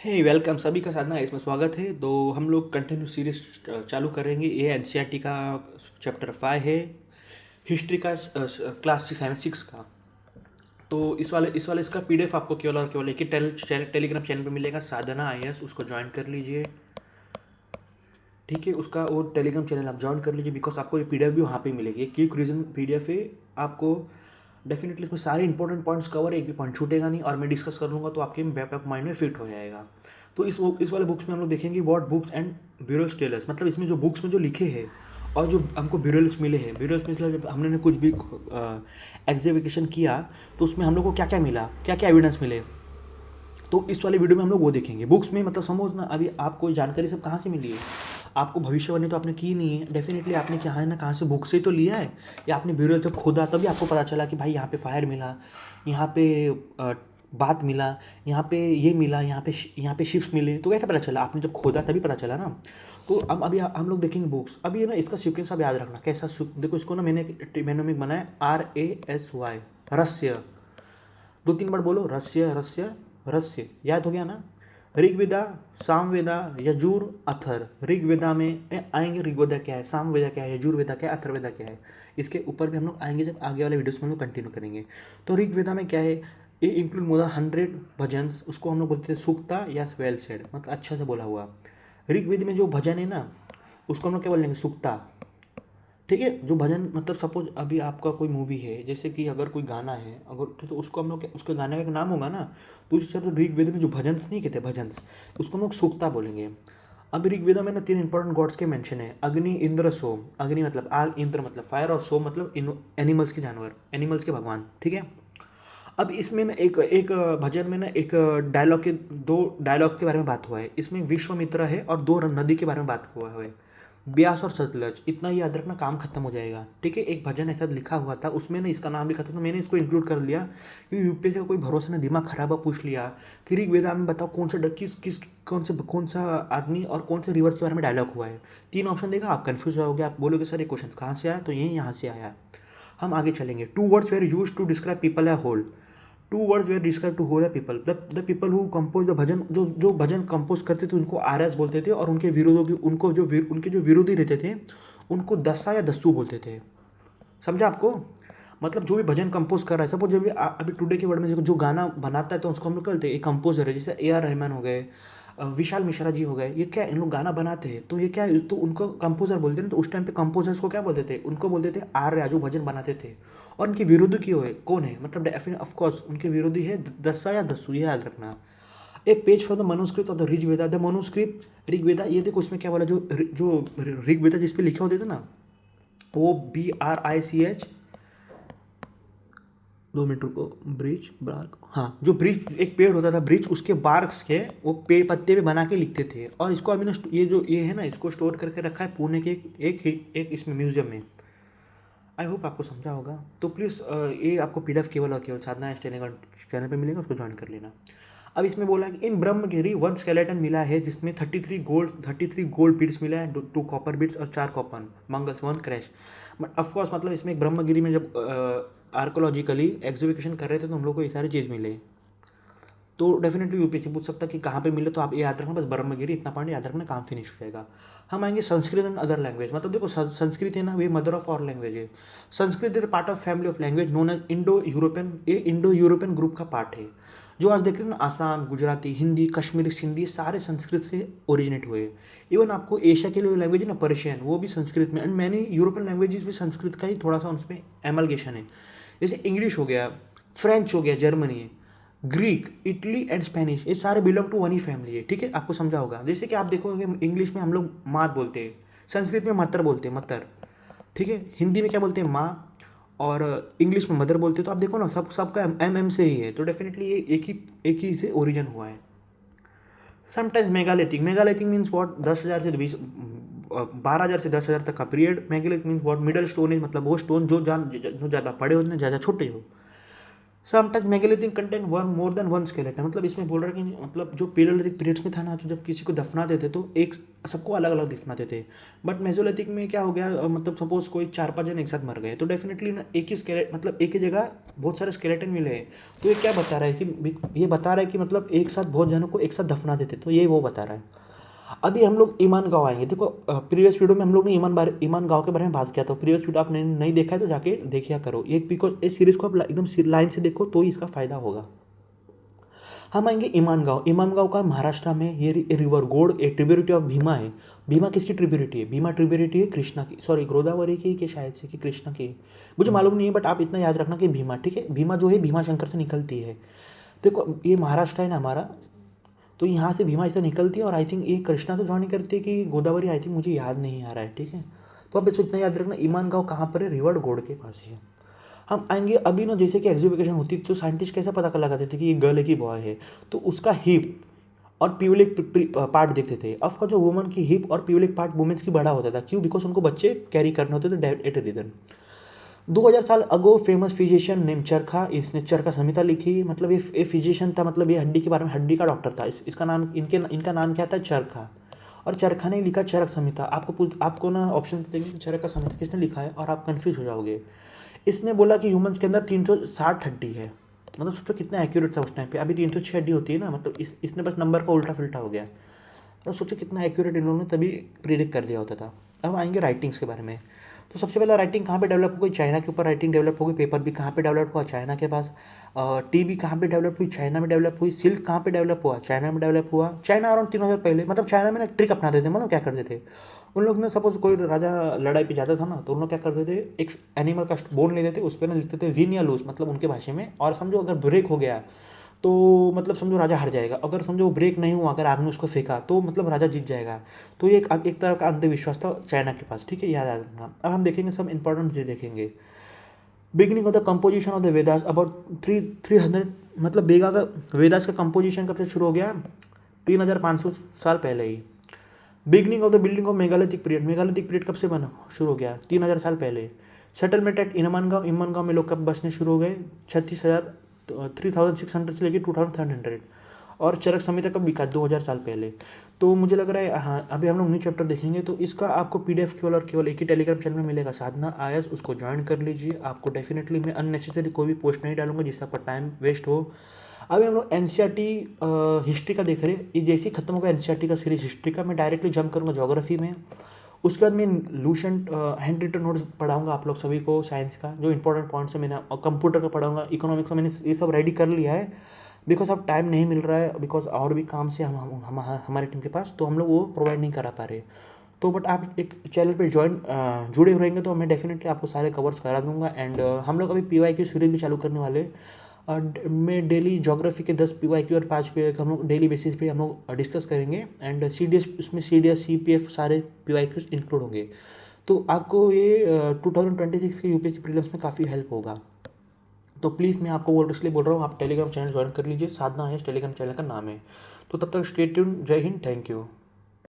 हे welcome, सभी का साधना है, इसमें स्वागत है। तो हम लोग कंटिन्यू सीरीज चालू करेंगे। ये एनसीईआरटी का चैप्टर 5 है, हिस्ट्री का क्लास 6 का। तो इस वाले इसका पीडीएफ आपको केवल और केवल एक ही टेलीग्राम चैनल पे मिलेगा, साधना आईएएस। उसको ज्वाइन कर लीजिए, ठीक है। उसका वो टेलीग्राम चैनल आप ज्वाइन कर लीजिए, बिकॉज आपको ये पीडीएफ भी वहाँ पे मिलेगी। एक क्विक रीजन पीडीएफ है आपको। डेफिनेटली इसमें सारे इंपॉर्टेंट पॉइंट्स कवर है, एक भी पॉइंट छूटेगा नहीं, और मैं डिस्कस कर लूँगा तो आपके बैक ऑफ माइंड में फिट हो जाएगा। तो इस वाले बुक्स में हम लोग देखेंगे what books and burials tell us, मतलब इसमें जो बुक्स में जो लिखे हैं और जो हमको ब्यूरोस मिले हैं। ब्यूरोस में मतलब हमने ने कुछ भी एग्जीबिशन किया तो उसमें हम लोग को क्या क्या मिला, क्या क्या एविडेंस मिले। तो इस वाले वीडियो में हम लोग वो देखेंगे। बुक्स में मतलब समझना, अभी आपको जानकारी सब कहाँ से मिली है। आपको भविष्यवाणी तो आपने की नहीं है, डेफिनेटली आपने क्या है ना, कहाँ से बुक से ही तो लिया है, या आपने ब्यूरो जब खोदा तभी आपको पता चला कि भाई यहाँ पे फायर मिला, यहाँ पे बात मिला, यहाँ पे ये मिला, यहाँ पे शिप्स मिले। तो कैसे पता चला? आपने जब खोदा तभी पता चला ना। तो अब अभी हम लोग देखेंगे बुक्स। अभी है ना, इसका सीक्वेंस आप याद रखना कैसा। देखो इसको ना मैंने में बनाया RASY, रहस्य। 2-3 बार बोलो, रहस्य रहस्य रहस्य, याद हो गया ना। ऋग्वेदा, सामवेदा, यजुर, अथर। ऋग्वेदा में आएंगे, ऋग्वेदा क्या है, सामवेदा क्या है, यजुर्वेदा क्या है, अथर्ववेदा क्या है। इसके ऊपर भी हम लोग आएंगे जब आगे वाले वीडियोस में हम लोग कंटिन्यू करेंगे। तो ऋग्वेदा में क्या है, ये इंक्लूड मोर 100 भजन्स। उसको हम लोग बोलते थे सूक्ता या वेल सेड, मतलब अच्छा से बोला हुआ। ऋग्वेद में जो भजन है ना, उसको हम लोग क्या बोलेंगे, सूक्ता, ठीक है। जो भजन मतलब सपोज अभी आपका कोई मूवी है, जैसे कि अगर कोई गाना है, अगर तो उसको हम लोग उसके गाने का एक नाम होगा ना। तो उसी तरह ऋग्वेद में जो भजन्स नहीं कहते, भजन्स, उसको हम लोग सूक्ता बोलेंगे। अब ऋग्वेद में ना 3 इंपॉर्टेंट गॉड्स के मेंशन है, अग्नि, इंद्र, सोम। अग्नि मतलब आग, इंद्र मतलब फायर, और सोम मतलब एनिमल्स के जानवर, एनिमल्स के भगवान, ठीक है। अब इसमें ना एक एक भजन में ना एक डायलॉग के, 2 डायलॉग के बारे में बात हुआ है। इसमें विश्वामित्र है और 2 नदी के बारे में बात हुआ है, ब्यास और सतलज। इतना ही याद रखना, काम खत्म हो जाएगा, ठीक है। एक भजन ऐसा लिखा हुआ था, उसमें ना इसका नाम लिखा था, तो मैंने इसको इंक्लूड कर लिया क्योंकि यूपीएससी का कोई भरोसा नहीं, दिमाग खराब है, पूछ लिया कि ऋग्वेदा में बताओ कौन सा किस कौन सा आदमी और कौन से रिवर्स के बारे में डायलॉग हुआ है। 3 ऑप्शन देगा, आप कन्फ्यूज होगे, आप बोलोगे सर ये क्वेश्चन कहाँ से आया, तो ये यहाँ से आया। हम आगे चलेंगे। 2 words were use to describe people a whole. 2 words were describe to whole a people, the people who compose the bhajan. जो भजन कंपोज करते थे उनको आर्यस बोलते थे, और उनके विरोधों की, उनके जो विरोधी रहते थे उनको दस्सा या दस्सू बोलते थे। समझा आपको? मतलब जो भी भजन कंपोज कर रहा है, सपोज जो भी अभी टुडे के वर्ड में जो गाना बनाता है, तो उसको हम लोग कहते हैं एक कंपोजर है। जैसे AR रहमान हो गए, विशाल मिश्रा जी हो गए, ये क्या इन लोग गाना बनाते हैं, तो ये क्या है, तो उनको कंपोजर बोलते हैं ना। तो उस टाइम पे कंपोजर्स को क्या बोलते थे, उनको बोलते थे आर्य, जो भजन बनाते थे। और उनके विरोधी क्यों है, कौन है, मतलब ऑफकोर्स उनके विरोधी है दस्सा या दस्सू, ये याद रखना। A page for the manuscript of the Rigveda, the manuscript Rigveda. ये देखो इसमें क्या बोला, जो ऋग्वेदा जिस पे लिखे होते थे ना, वो BRICH, 2 मिनट रुको, ब्रिज बार्क, हाँ, जो ब्रिज एक पेड़ होता था, ब्रिज, उसके बार्क्स के वो पेड़ पत्ते पे बना के लिखते थे। और इसको अभी ना ये है ना, इसको स्टोर करके रखा है पुणे के एक इसमें म्यूजियम में। आई होप आपको समझा होगा। तो प्लीज़ ये आपको PDF केवल और केवल साधना है चैनल पे मिलेगा, उसको ज्वाइन कर लेना। अब इसमें बोला कि इन ब्रह्मगिरी 1 स्केलेटन मिला है, जिसमें 33 गोल्ड बीड्स मिला है, 2 कॉपर बीड्स और 4 copper Mangal 1 crash. But of course मतलब इसमें ब्रह्मगिरी में जब आर्कोलॉजिकली एग्जीबिशन कर रहे थे तो हम लोग को ये सारी चीज़ मिले। तो डेफिनेटली यूपीएससी पूछ सकता है कि कहाँ पे मिले, तो आप ये याद रखना, बस ब्रह्मगिरी इतना पॉइंट याद रखना, काम फिनिश हो जाएगा। हम आएंगे संस्कृत एंड अदर लैंग्वेज। मतलब देखो संस्कृत है ना, वे मदर ऑफ ऑल लैंग्वेज है। Sanskrit is part of family of language known as Indo European. ये इंडो यूरोपियन ग्रुप का पार्ट है। जो आज देख रहे हैं ना, आसाम, गुजराती, हिंदी, कश्मीरी, सिंधी, सारे संस्कृत से ओरिजिनेट हुए। इवन आपको एशिया के लिए लैंग्वेज है ना, पर्शियन, वो भी संस्कृत में, एंड मैनी यूरोपियन लैंग्वेजेस भी संस्कृत का ही थोड़ा सा उसमें एमलगेशन है। जैसे इंग्लिश हो गया, फ्रेंच हो गया, Germany, Greek, Italy and Spanish, ये सारे बिलोंग टू वन ही फैमिली है, ठीक है। आपको समझा होगा। जैसे कि आप देखोगे इंग्लिश में हम लोग माँ बोलते हैं, संस्कृत में मतर बोलते हैं, मतर, ठीक है। हिंदी में क्या बोलते हैं, माँ, और इंग्लिश में मदर बोलते हैं। तो आप देखो ना, सबका MM से ही है। तो डेफिनेटली ये एक ही से ओरिजिन हुआ है। समटाइम्स मेगालिथिक मीन्स वॉट, 10,000 से 12,000 से 10,000 तक का period. Megalithic means what, middle stone age, मतलब वो स्टोन जो ज़्यादा बड़े हो, ज़्यादा छोटे हो। Sometimes megalithic content one more than one skeleton, मतलब इसमें बोल रहा है कि मतलब जो पेलोलिथिक पीरियड्स में था ना, तो जब किसी को दफनाते थे तो एक सबको अलग अलग दफनाते थे। बट मेसोलिथिक में क्या हो गया, मतलब सपोज कोई 4-5 जन एक साथ मर गए तो डेफिनेटली ना एक ही स्केलेट, मतलब एक ही जगह बहुत सारे स्केलेटन मिले हैं। तो ये क्या बता रहा है कि ये बता रहा है कि मतलब एक साथ बहुत जनों को एक साथ दफना देते, तो ये वो बता रहा है। अभी हम लोग ईमान गाँव आएंगे। देखो प्रीवियस वीडियो में हम लोग ने ईमान गाँव के बारे में बात किया था। प्रीवियस वीडियो आपने नहीं देखा है तो जाके देखिया करो ये, बिकॉज इस सीरीज को आप एकदम लाइन से देखो तो ही इसका फायदा होगा। हम आएंगे ईमान गाँव। ईमान गाँव का महाराष्ट्र में ये रिवर गोड एक ट्रिब्यूरिटी ऑफ भीमा है। भीमा किसकी ट्रिब्यूरिटी है? भीमा ट्रिब्यूरिटी है कृष्णा की, सॉरी गोदावरी की कि शायद से कि कृष्णा की, मुझे मालूम नहीं है, बट आप इतना याद रखना कि भीमा, ठीक है, भीमा जो है भीमा शंकर से निकलती है। देखो ये महाराष्ट्र है ना हमारा, तो यहाँ से भीमा ऐसे निकलती है और आई थिंक ये कृष्णा तो ज्वाइन करती है कि गोदावरी, आई थिंक मुझे याद नहीं आ रहा है, ठीक है। तो आप इसको इतना याद रखना, ईमान गाँव कहाँ पर है? रिवर गोड के पास है। हम आएंगे अभी ना, जैसे कि एग्जीबिशन होती तो साइंटिस्ट कैसे पता कर लगाते थे कि ये गर्ल है कि बॉय है? तो उसका हिप और प्यूलिक पार्ट देखते थे। ऑफकोर्स जो वुमन की हिप और प्यूलिक पार्ट वुमेन्स की बड़ा होता था, क्यों? बिकॉज उनको बच्चे कैरी करने होते थे एट ए रीजन। 2000 साल अगो फेमस फिजिशियन नेम चरखा, इसने चरखा संहिता लिखी। मतलब ये फिजिशियन था, मतलब ये हड्डी के बारे में, हड्डी का डॉक्टर था। इसका नाम इनका नाम क्या था? चरखा। और चरखा ने लिखा चरक संहिता। आपको ना ऑप्शन देंगे कि चरक का संहिता किसने लिखा है, और आप कंफ्यूज हो जाओगे। इसने बोला कि ह्यूमंस के अंदर 360 हड्डी है। मतलब सोचो कितना एक्यूरेट था उस टाइम पे। अभी 306 हड्डी होती है ना, मतलब इसने बस नंबर का उल्टा फिल्टा हो गया। तो सोचो कितना एक्यूरेट इन लोगों ने तभी प्रिडिक्ट कर दिया होता था। अब आएंगे राइटिंग्स के बारे में। तो सबसे पहला राइटिंग कहाँ पे डेवलप हो गई? चाइना के ऊपर राइटिंग डेवलप हो गई। पेपर भी कहाँ पे डेवलप हुआ? चाइना के पास। टी भी कहाँ पे डेवलप हुई? चाइना में डेवलप हुई। सिल्क कहाँ पे डेवलप हुआ? चाइना में डेवलप हुआ। चाइना अराउंड 3000 पहले, मतलब चाइना में ना ट्रिक अपनाते थे। मानो क्या करते थे उन लोग ने, सपोज कोई राजा लड़ाई पे जाता था ना, तो उन लोग क्या करते थे, एक एनिमल का बोन लेते थे, उस पर ना लिखते थे विन या लूज, मतलब उनके भाषा में। और समझो अगर ब्रेक हो गया तो मतलब समझो राजा हार जाएगा। अगर समझो वो ब्रेक नहीं हुआ, अगर आपने उसको फेंका तो मतलब राजा जीत जाएगा। तो ये एक तरह का अंधविश्वास था चाइना के पास, ठीक है, याद रखना। अब हम देखेंगे सब इंपॉर्टेंट चीज़ देखेंगे। Beginning of the composition of the Vedas about 300, मतलब वेदास का कंपोजिशन कब से शुरू हो गया? 3500 साल पहले ही। Beginning of the building of megalithic period, megalithic period कब से बना शुरू हो गया? 3000 साल पहले। सेटलमेंट एट ईमान गाँव में लोग कब बसने शुरू हो गए? 3600 से लेकर 2700। और चरक संहिता कब बिका? 2000 साल पहले। तो मुझे लग रहा है हाँ, अभी हम लोग न्यू चैप्टर देखेंगे, तो इसका आपको पीडीएफ केवल और केवल एक ही टेलीग्राम चैनल में मिलेगा, साधना आयस, उसको ज्वाइन कर लीजिए। आपको डेफिनेटली मैं अननेसेसरी कोई भी पोस्ट नहीं डालूंगा जिससे आपका टाइम वेस्ट हो। अभी हम लोग एनसीईआरटी हिस्ट्री का देख रहे हैं। ये जैसे ही खत्म होगा एनसीईआरटी का सीरीज हिस्ट्री का, मैं डायरेक्टली जंप करूँगा ज्योग्राफी में। उसके बाद मैं लूसेंट हैंड रिटन नोट्स पढ़ाऊंगा आप लोग सभी को, साइंस का जो इंपॉर्टेंट पॉइंट्स है मैंने, और कंप्यूटर का पढ़ाऊंगा। इकोनॉमिक्स का मैंने ये सब रेडी कर लिया है, बिकॉज अब टाइम नहीं मिल रहा है, बिकॉज और भी काम से हमारे टीम के पास, तो हम लोग वो प्रोवाइड नहीं करा पा रहे। तो बट आप एक चैनल पे जुड़े रहेंगे तो मैं डेफिनेटली आपको सारे कवर्स करा दूंगा। एंड हम लोग अभी पीवाई की सीरीज भी चालू करने वाले। मैं डेली ज्योग्राफी के 10 पीवाईक्यू और 5 पीवाईक्यू हम लोग डेली बेसिस पे हम लोग डिस्कस करेंगे। एंड सीडीएस, उसमें सीडीएस सीपीएफ सारे पीवाईक्यूज इंक्लूड होंगे। तो आपको ये 2026 के यूपीएससी प्रीलिम्स में काफ़ी हेल्प होगा। तो प्लीज़ मैं आपको इसलिए बोल रहा हूँ, आप टेलीग्राम चैनल ज्वाइन कर लीजिए, साधना है टेलीग्राम चैनल का नाम है। तो तब तक स्टे ट्यून्ड। जय हिंद, थैंक यू।